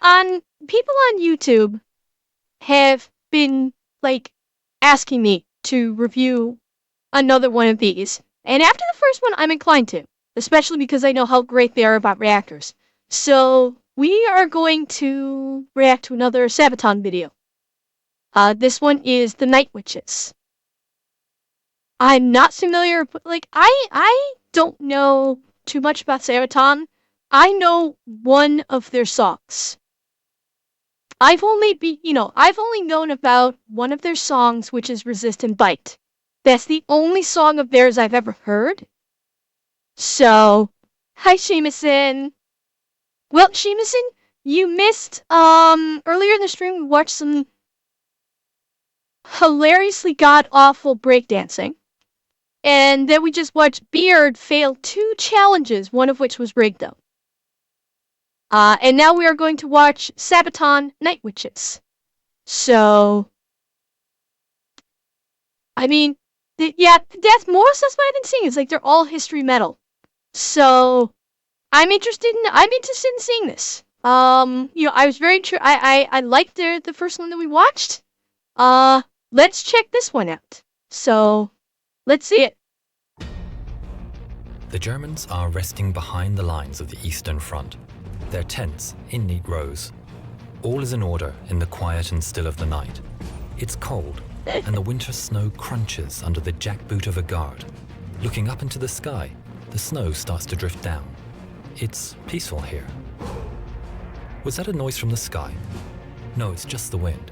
people on YouTube have been like asking me to review another one of these. And after the first one, I'm inclined to, especially because I know how great they are about reactors. So we are going to react to another Sabaton video. This one is the Night Witches. I'm not familiar, but like I don't know too much about Sabaton. I know one of their songs. I've only known about one of their songs, which is Resist and Bite. That's the only song of theirs I've ever heard. So, hi Seamusin. Well, Seamusin, you missed earlier in the stream we watched some hilariously god-awful breakdancing. And then we just watched Beard fail 2 challenges, one of which was rigged though. And now we are going to watch Sabaton Night Witches. So, I mean, yeah, that's more or less what I've been seeing. It's like they're all history metal. So, I'm interested in seeing this. I was very I liked the first one that we watched. Let's check this one out. So, let's see it. The Germans are resting behind the lines of the Eastern Front, their tents in neat rows. All is in order in the quiet and still of the night. It's cold, and the winter snow crunches under the jackboot of a guard. Looking up into the sky, the snow starts to drift down. It's peaceful here. Was that a noise from the sky? No, it's just the wind.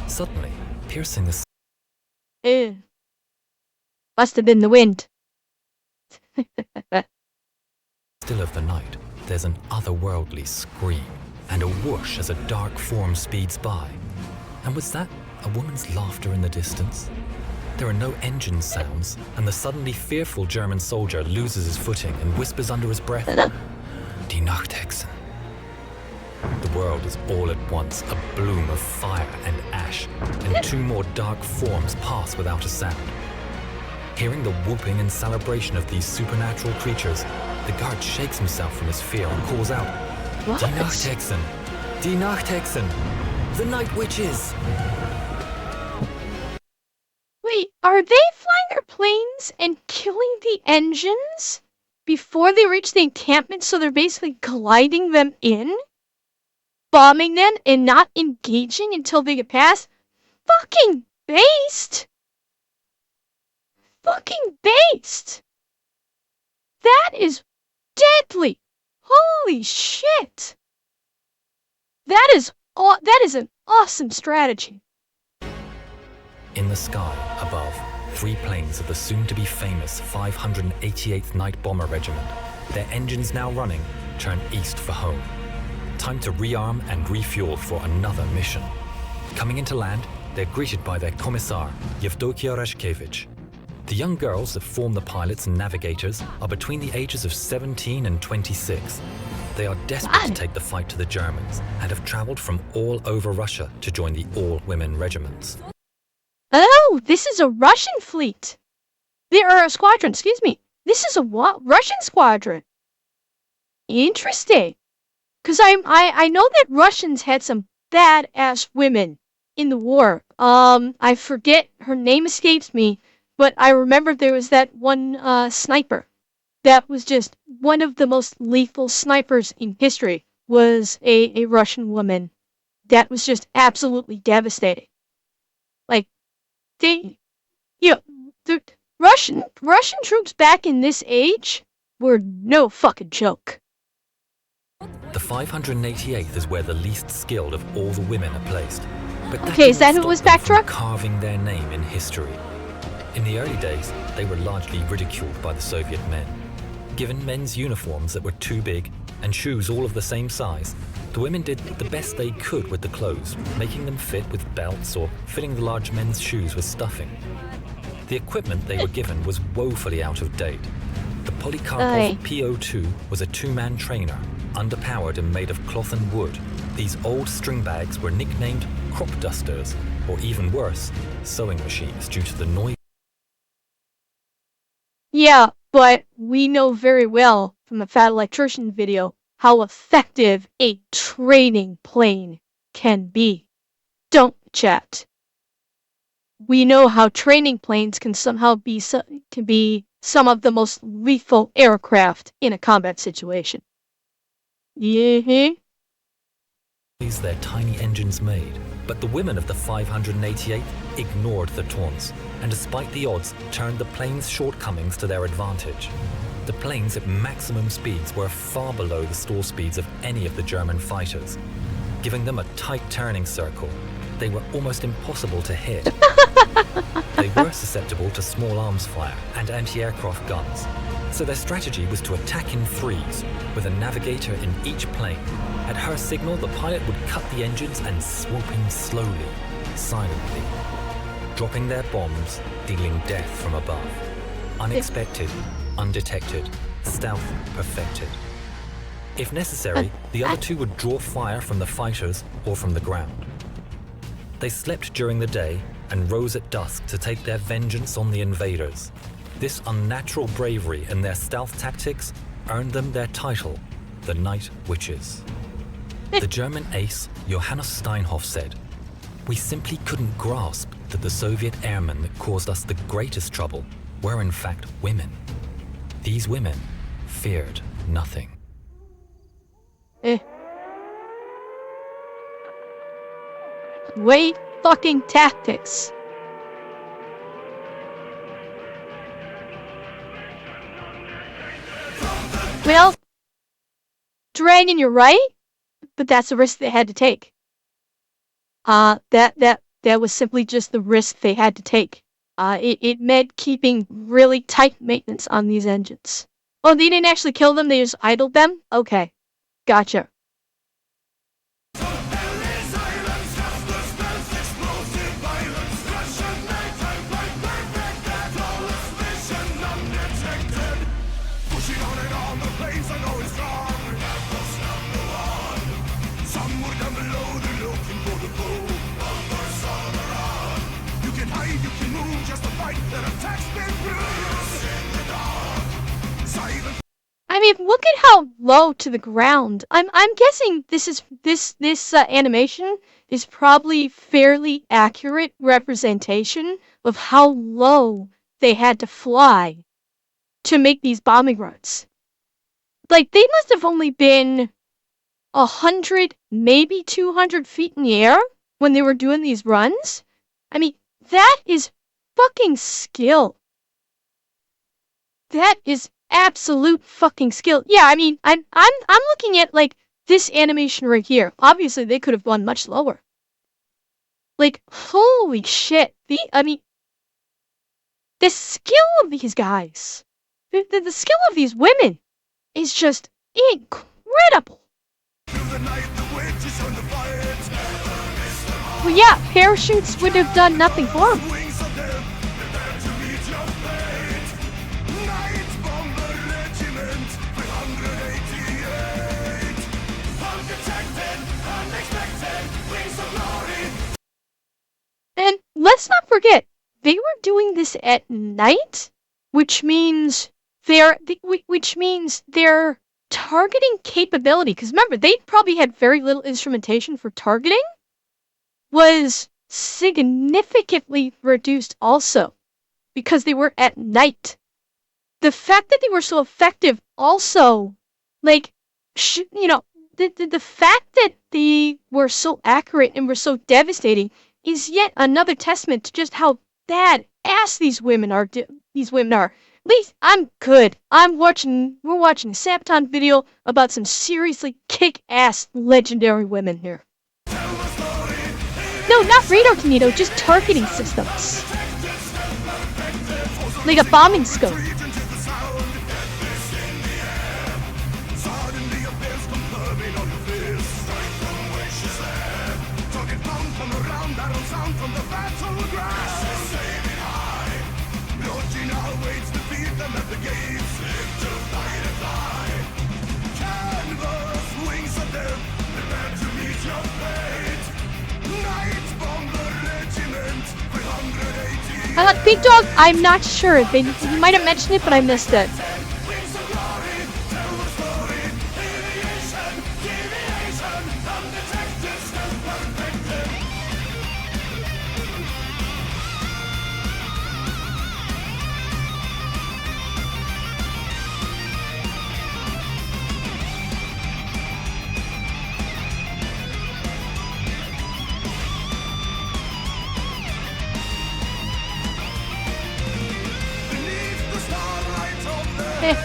Suddenly, piercing the Must have been the wind. still of the night, there's an otherworldly scream and a whoosh as a dark form speeds by. And was that a woman's laughter in the distance? There are no engine sounds, and the suddenly fearful German soldier loses his footing and whispers under his breath, Die Nachthexen. The world is all at once a bloom of fire and ash, and 2 more dark forms pass without a sound. Hearing the whooping and celebration of these supernatural creatures, the guard shakes himself from his fear and calls out, What? Die Nachthexen! Die Nachthexen! The Night Witches! Wait, are they flying their planes and killing the engines before they reach the encampment, so they're basically gliding them in? Bombing them and not engaging until they get past? Fucking based! Fucking based! That is deadly! Holy shit! That is an awesome strategy. In the sky above, 3 planes of the soon-to-be famous 588th Night Bomber Regiment, their engines now running, turn east for home. Time to rearm and refuel for another mission. Coming into land, they're greeted by their commissar, Yevdokia Rashkevich. The young girls that form the pilots and navigators are between the ages of 17 and 26. They are desperate to take the fight to the Germans and have traveled from all over Russia to join the all-women regiments. Oh, this is a Russian fleet. There are a squadron, excuse me. This is a Russian squadron. Interesting. Because I know that Russians had some badass women in the war. I forget, her name escapes me, but I remember there was that one sniper that was just one of the most lethal snipers in history, was a Russian woman. That was just absolutely devastating. Like, the Russian troops back in this age were no fucking joke. The 588th is where the least skilled of all the women are placed. But Okay, is that who didn't was stop them from Backtrack? carving their name in history. In the early days, they were largely ridiculed by the Soviet men. Given men's uniforms that were too big and shoes all of the same size, the women did the best they could with the clothes, making them fit with belts or filling the large men's shoes with stuffing. The equipment they were given was woefully out of date. The Polikarpov PO2 was a 2-man trainer, underpowered and made of cloth and wood. These old string bags were nicknamed crop dusters, or even worse, sewing machines due to the noise. Yeah, but we know very well from a Fat Electrician video how effective a training plane can be. Don't chat. We know how training planes can somehow be some of the most lethal aircraft in a combat situation. Yeah. Their tiny engines made, but the women of the 588 ignored the taunts, and despite the odds, turned the plane's shortcomings to their advantage. The planes at maximum speeds were far below the stall speeds of any of the German fighters, giving them a tight turning circle. They were almost impossible to hit. They were susceptible to small arms fire and anti-aircraft guns, so their strategy was to attack in threes, with a navigator in each plane. At her signal, the pilot would cut the engines and swoop in slowly, silently, dropping their bombs, dealing death from above. Unexpected, undetected, stealth perfected. If necessary, the other two would draw fire from the fighters or from the ground. They slept during the day and rose at dusk to take their vengeance on the invaders. This unnatural bravery and their stealth tactics earned them their title, the Night Witches. The German ace, Johannes Steinhoff, said, "We simply couldn't grasp that the Soviet airmen that caused us the greatest trouble were in fact women. These women feared nothing." Wait fucking tactics. Well, Dragon, you're right, but that's a risk they had to take. That was simply just the risk they had to take. It meant keeping really tight maintenance on these engines. Oh, they didn't actually kill them, they just idled them? Okay, gotcha. I mean, look at how low to the ground. I'm guessing this animation is probably fairly accurate representation of how low they had to fly to make these bombing runs. Like, they must have only been 100, maybe 200 feet in the air when they were doing these runs. I mean, that is fucking skill. That is absolute fucking skill. Yeah, I mean, I'm looking at like this animation right here. Obviously, they could have gone much lower. Like, holy shit! The skill of these guys, the skill of these women, is just incredible. Well, yeah, parachutes would have done nothing for them. And let's not forget, they were doing this at night, which means their targeting capability, because remember, they probably had very little instrumentation for targeting, was significantly reduced also, because they were at night. The fact that they were so effective also, like, the fact that they were so accurate and were so devastating is yet another testament to just how badass these women are. At least I'm good. We're watching a Sabaton video about some seriously kick-ass legendary women here. No, not radar tornado, just targeting systems. Like a bombing scope. Big Dog, I'm not sure. You might have mentioned it, but I missed it. Eh,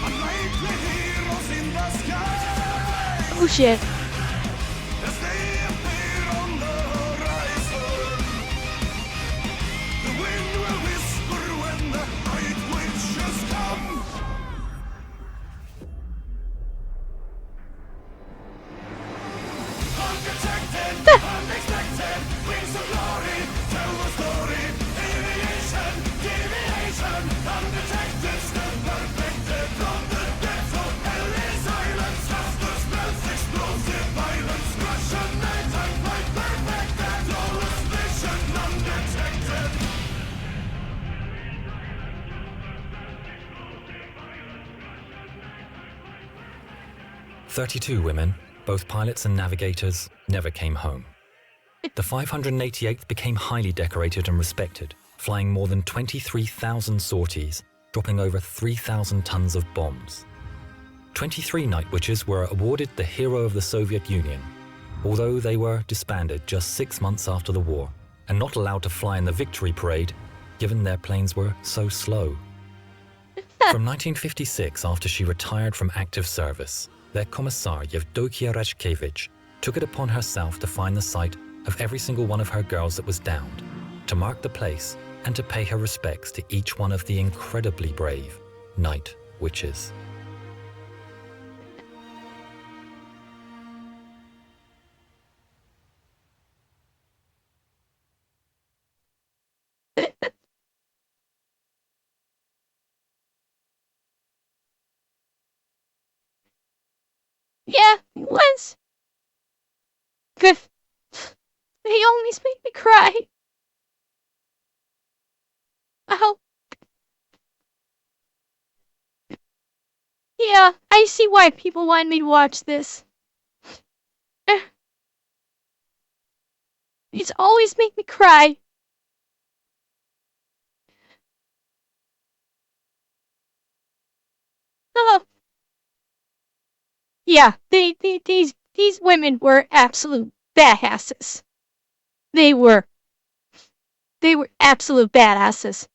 Unlikely heroes in the sky. oh shit. As they appear on the horizon, the wind will whisper when the night witches come. Undetected, unexpected, wings of glory, tell the story. Aviation, deviation, undetected, still perfected. From the depths of Ellie's island, faster spells, explosive violence, Russian night and flight perfected. Flawless vision, undetected. "32 women, both pilots and navigators, never came home. The 588th became highly decorated and respected, flying more than 23,000 sorties, dropping over 3,000 tons of bombs. 23 night witches were awarded the Hero of the Soviet Union, although they were disbanded just 6 months after the war and not allowed to fly in the victory parade, given their planes were so slow. From 1956, after she retired from active service, their commissar Yevdokia Rashkevich took it upon herself to find the site of every single one of her girls that was downed, to mark the place and to pay her respects to each one of the incredibly brave night witches. Yeah, it was. Good. They always make me cry. Oh, yeah, I see why people wanted me to watch this. Eh, it's always make me cry. Oh, yeah, these women were absolute badasses. They were absolute badasses.